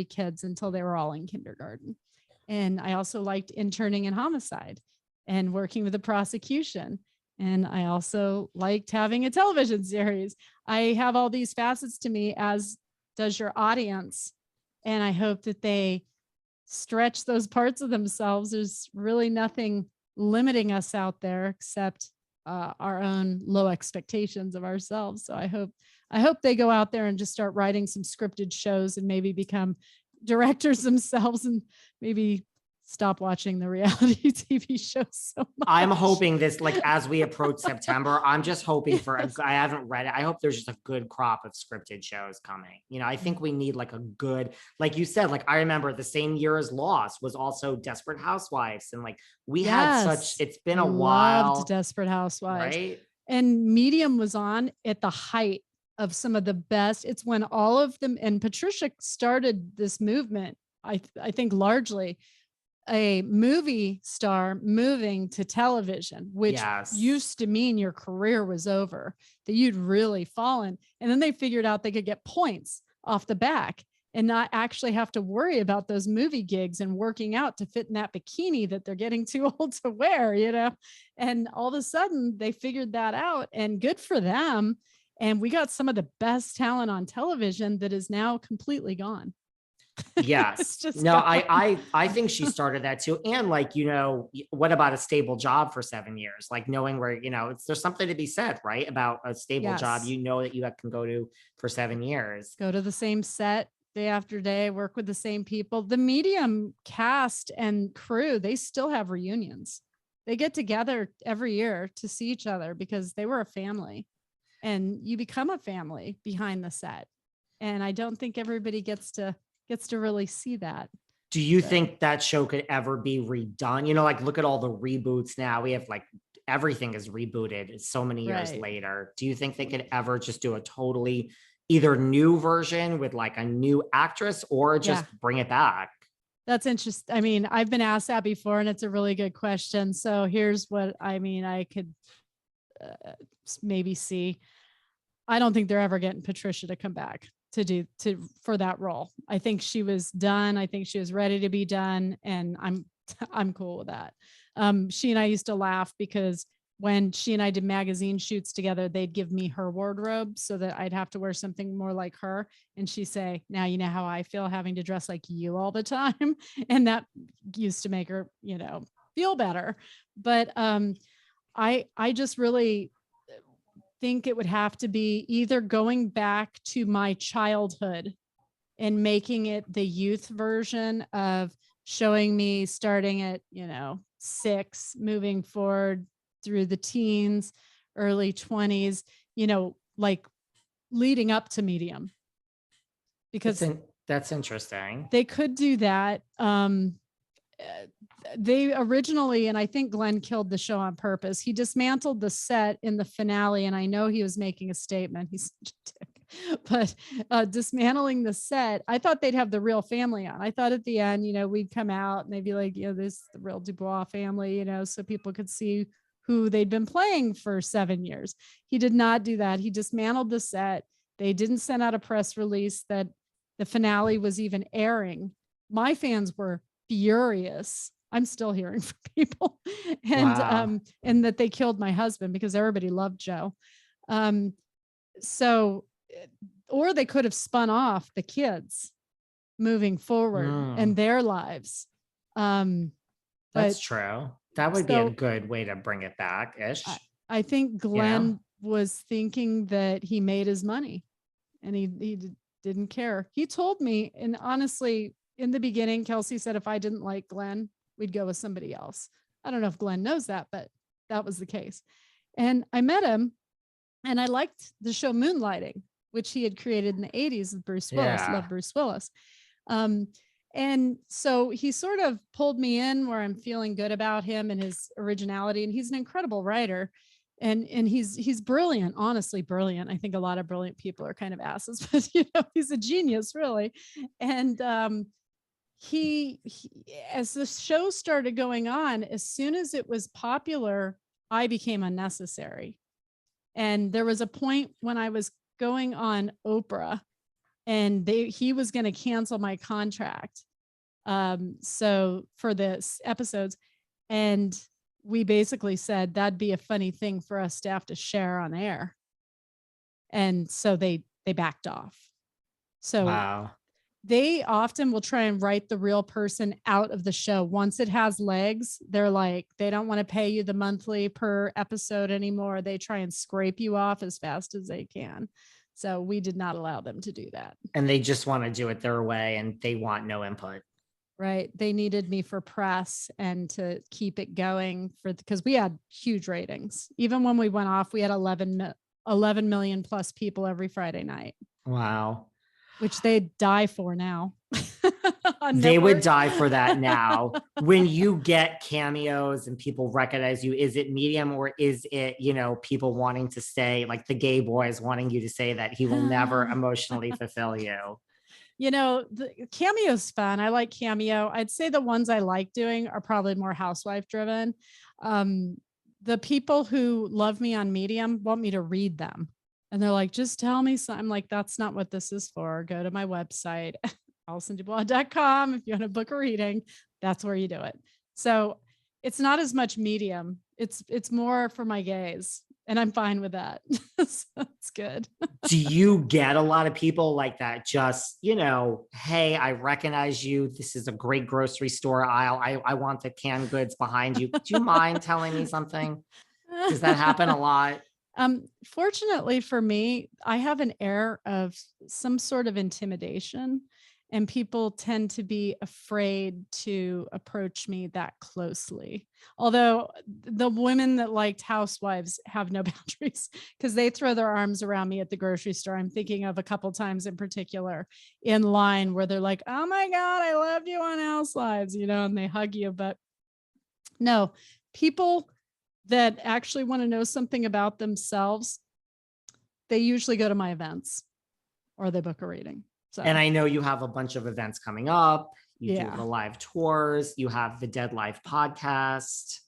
3 kids until they were all in kindergarten. And I also liked interning in homicide and working with the prosecution. And I also liked having a television series. I have all these facets to me, as does your audience. And I hope that they stretch those parts of themselves. There's really nothing limiting us out there except our own low expectations of ourselves. So I hope they go out there and just start writing some scripted shows and maybe become directors themselves and maybe stop watching the reality TV shows so much. I'm hoping this, like, as we approach September, I'm just hoping for, I haven't read it. I hope there's just a good crop of scripted shows coming. You know, I think we need like a good, like you said, like I remember the same year as Lost was also Desperate Housewives. And like we had such, it's been a while. Loved Desperate Housewives. Right. And Medium was on at the height of some of the best. It's when all of them, and Patricia started this movement, I think largely a movie star moving to television, which used to mean your career was over, that you'd really fallen. And then they figured out they could get points off the back and not actually have to worry about those movie gigs and working out to fit in that bikini that they're getting too old to wear, you know? And all of a sudden they figured that out, and good for them. And we got some of the best talent on television that is now completely gone. Yes. No, I think she started that too. And like, you know, what about a stable job for 7 years? Like knowing where, you know, there's something to be said, right? About a stable job, you know, that you can go to for 7 years. Go to the same set day after day, work with the same people. The Medium cast and crew, they still have reunions. They get together every year to see each other because they were a family, and you become a family behind the set. And I don't think everybody gets to really see that. Do you think that show could ever be redone? You know, like look at all the reboots now. We have like everything is rebooted so many years later. Do you think they could ever just do a totally either new version with like a new actress or just bring it back? That's interesting. I mean, I've been asked that before, and it's a really good question. So here's what I mean. I could maybe see. I don't think they're ever getting Patricia to come back for that role. I think she was done. I think she was ready to be done. And I'm cool with that. She and I used to laugh because when she and I did magazine shoots together, they'd give me her wardrobe so that I'd have to wear something more like her. And she'd say, now you know how I feel having to dress like you all the time. And that used to make her, you know, feel better. But I just really think it would have to be either going back to my childhood and making it the youth version of showing me starting at, you know, 6, moving forward through the teens, early 20s, you know, like leading up to Medium. Because that's interesting. They could do that. They originally, and I think Glenn killed the show on purpose, he dismantled the set in the finale, and I know he was making a statement. He's such a dick. But dismantling the set, I thought they'd have the real family on. I thought at the end, you know, we'd come out and they'd be like, you know, this is the real DuBois family, you know, so people could see who they'd been playing for 7 years. He did not do that. He dismantled the set. They didn't send out a press release that the finale was even airing. My fans were furious. I'm still hearing from people, and and that they killed my husband because everybody loved Joe. So, or they could have spun off the kids moving forward and their lives. That's true. That would be a good way to bring it back ish. I think Glenn was thinking that he made his money, and he didn't care. He told me, and honestly, in the beginning, Kelsey said if I didn't like Glenn, we'd go with somebody else. I don't know if Glenn knows that, but that was the case. And I met him, and I liked the show Moonlighting, which he had created in the 80s with Bruce Willis. Love Bruce Willis. And so he sort of pulled me in where I'm feeling good about him and his originality. And he's an incredible writer. And he's brilliant, honestly brilliant. I think a lot of brilliant people are kind of asses, but you know, he's a genius, really. And he as the show started going on, as soon as it was popular, I became unnecessary. And there was a point when I was going on Oprah and he was going to cancel my contract. So for this episodes, and we basically said that'd be a funny thing for us to have to share on air. And so they backed off. So Wow. they often will try and write the real person out of the show. Once it has legs, they're like, they don't want to pay you the monthly per episode anymore. They try and scrape you off as fast as they can. So we did not allow them to do that. And they just want to do it their way and they want no input. Right. They needed me for press and to keep it going because we had huge ratings. Even when we went off, we had 11 million plus people every Friday night. Wow. Which they'd die for now. They would die for that now. When you get cameos and people recognize you, is it medium or is it, people wanting to say, like the gay boys wanting you to say that he will never emotionally fulfill you? The Cameo's fun. I like Cameo. I'd say the ones I like doing are probably more housewife driven. The people who love me on Medium want me to read them. And they're like, just tell me something. I'm like, that's not what this is for. Go to my website, AllisonDuBois.com. If you want to book a reading, that's where you do it. So it's not as much Medium. It's more for my gays. And I'm fine with that. So it's good. Do you get a lot of people like that? Just, hey, I recognize you. This is a great grocery store aisle. I want the canned goods behind you. Do you mind telling me something? Does that happen a lot? Fortunately for me, I have an air of some sort of intimidation, and people tend to be afraid to approach me that closely. Although the women that liked Housewives have no boundaries because they throw their arms around me at the grocery store. I'm thinking of a couple times in particular in line where they're like, oh my God, I loved you on Housewives, and they hug you. But no, people that actually want to know something about themselves, they usually go to my events or they book a reading. So, and I know you have a bunch of events coming up. You do Yeah. the live tours. You have the Dead Life podcast.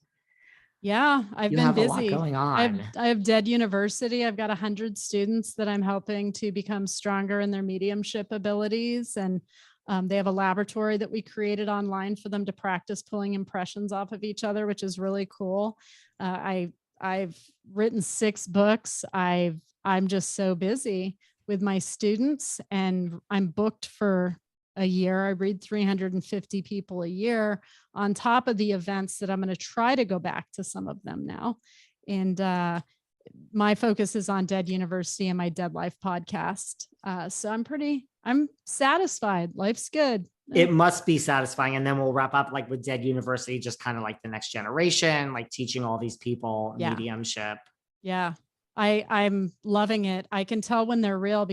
Yeah, I've You been have a busy. lot going on. I have Dead University. I've got 100 students that I'm helping to become stronger in their mediumship abilities. And they have a laboratory that we created online for them to practice pulling impressions off of each other, which is really cool. I've written 6 books. I'm just so busy with my students, and I'm booked for a year. I read 350 people a year on top of the events that I'm going to try to go back to some of them now. And my focus is on Dead University and my Dead Life podcast. So I'm satisfied. Life's good. It must be satisfying. And then we'll wrap up like with Dead University, just kind of like the next generation, like teaching all these people mediumship. Yeah. I'm loving it. I can tell when they're real